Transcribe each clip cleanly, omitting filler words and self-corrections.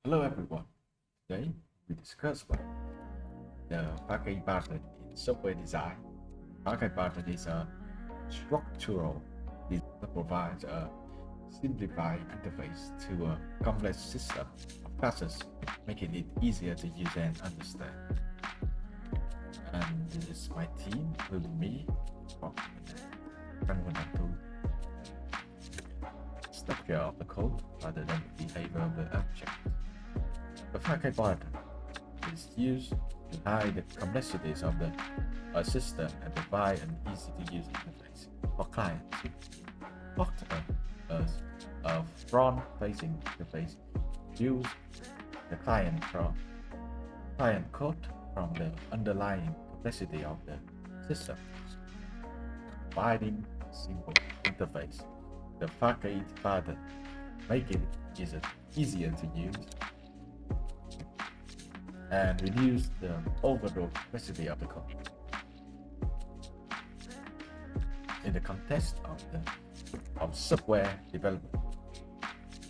Hello everyone. Today we discuss about the Facade button in software design. Facade button is a structural design that provides a simplified interface to a complex system of classes, making it easier to use and understand. And this is my team, including me, structure of the code rather than the behavior of the object. The Facade button is used to hide the complexities of the system and provide an easy-to-use interface for clients. A front-facing interface views the client code from the underlying complexity of the system, providing a simple interface. The Facade button make it easier to use and reduce the overall complexity of the code. In the context of software development,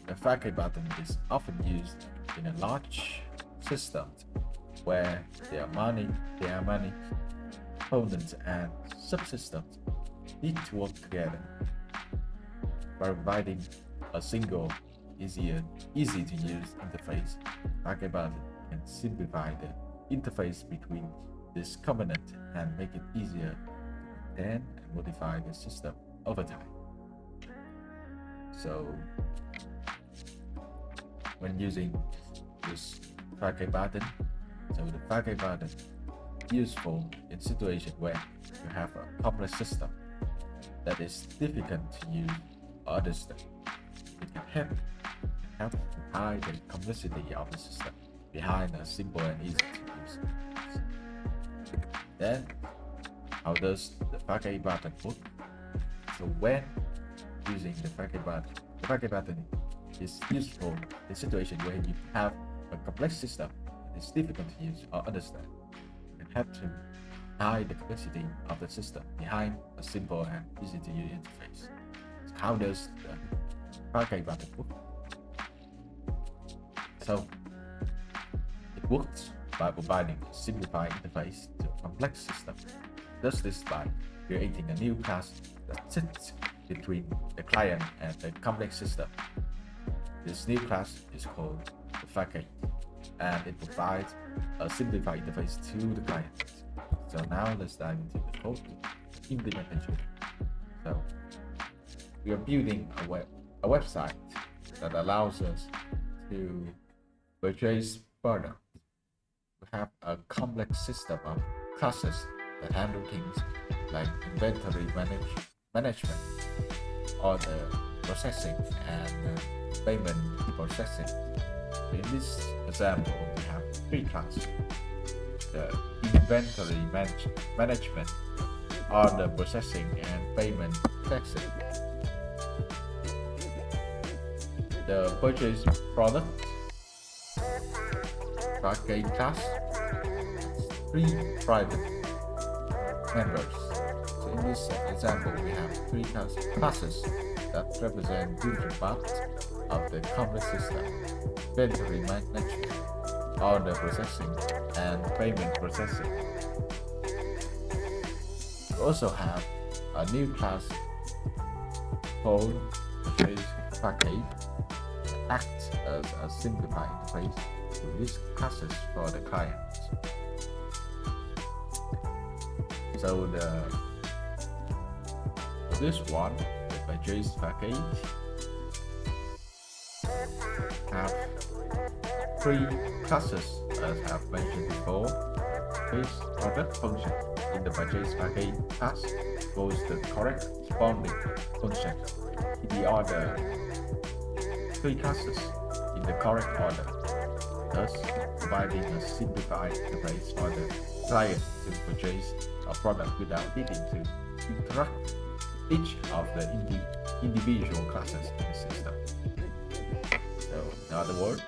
the Facade button is often used in a large system where there are many components and subsystems need to work together. By providing a single, easy to use interface, Facade button can simplify the interface between this component and make it easier to maintain and modify the system over time. So when using this Facade button, the Facade button is useful in situations where you have a complex system that is difficult to use or understand. It can help to hide the complexity of the system behind a simple and easy to use. Then, how does the Facade button work? So when using the Facade button is useful in situations where you have a complex system that is difficult to use or understand. It can help to hide the complexity of the system behind a simple and easy to use interface. So how does the Facade button work? So it works by providing a simplified interface to a complex system. It does this by creating a new class that sits between the client and the complex system. This new class is called the Facade, and it provides a simplified interface to the client. So now let's dive into the code implementation. So we are building a website that allows us to purchase products. We have a complex system of classes that handle things like inventory management, order processing, and payment processing. In this example, we have three classes: the inventory management, order processing, and payment processing. The purchase product Facade class three private members. So in this example, we have three classes that represent different parts of the complex system: inventory management, order processing, and payment processing. We also have a new class called Facade that acts as a simplified interface to these classes for the clients. So this one, the purchase Facade, have three classes as I've mentioned before. This product function in the purchase Facade class goes the corresponding function in the order. Three classes in the correct order, thus providing a simplified interface for the client to purchase a product without needing to interact each of the individual classes in the system. So, in other words,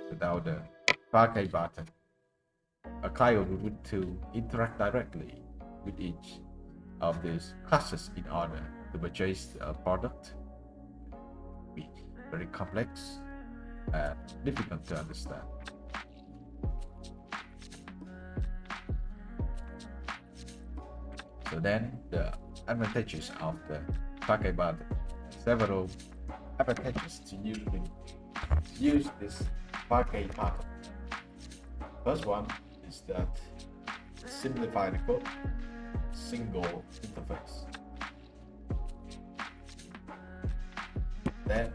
without the Facade button, a client would need to interact directly with each of these classes in order to purchase a product. Be very complex and difficult to understand. So then the advantages of the Facade button. Several advantages to use this Facade button. First one is that simplify the code, single interface. Then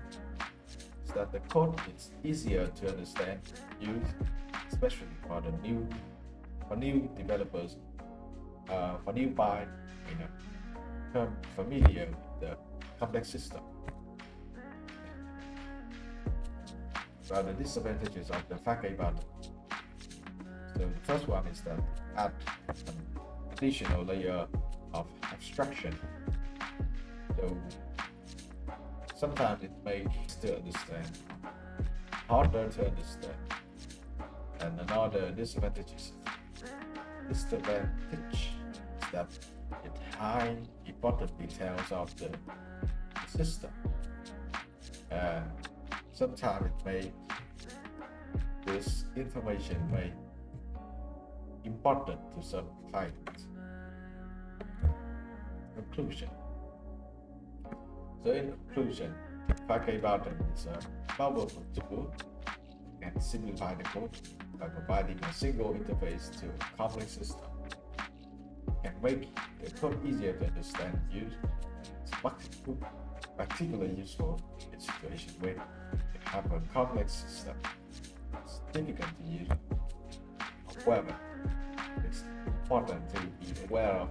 is that the code is easier to understand, use, especially for new developers, for new buy, become familiar with the complex system. Now the disadvantages of the Facade button. So the first one is that add an additional layer of abstraction. So sometimes it makes to understand, harder to understand. And another disadvantage is that it hides important details of the system. And sometimes it makes this information may important to some clients. Conclusion. So in conclusion, Facade button is a powerful tool and simplify the code by providing a single interface to a complex system. Can make the code easier to understand and use. It's particularly useful in situations where you have a complex system. It's difficult to use. However, it's important to be aware of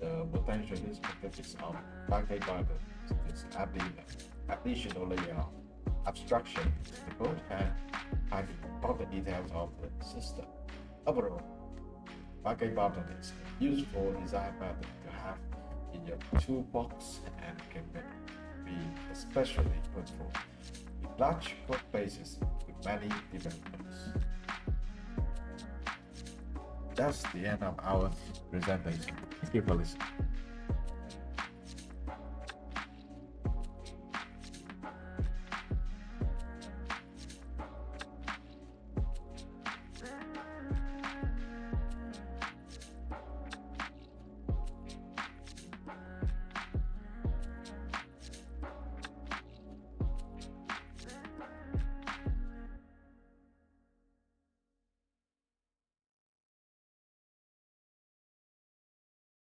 the potential disadvantages of Facade button, such as adding an additional layer of abstraction to the code and hiding important details of the system. Overall, Facade button is a useful design method to have in your toolbox and can be especially useful in large code bases with many developers. That's the end of our presentation. Thank you for listening.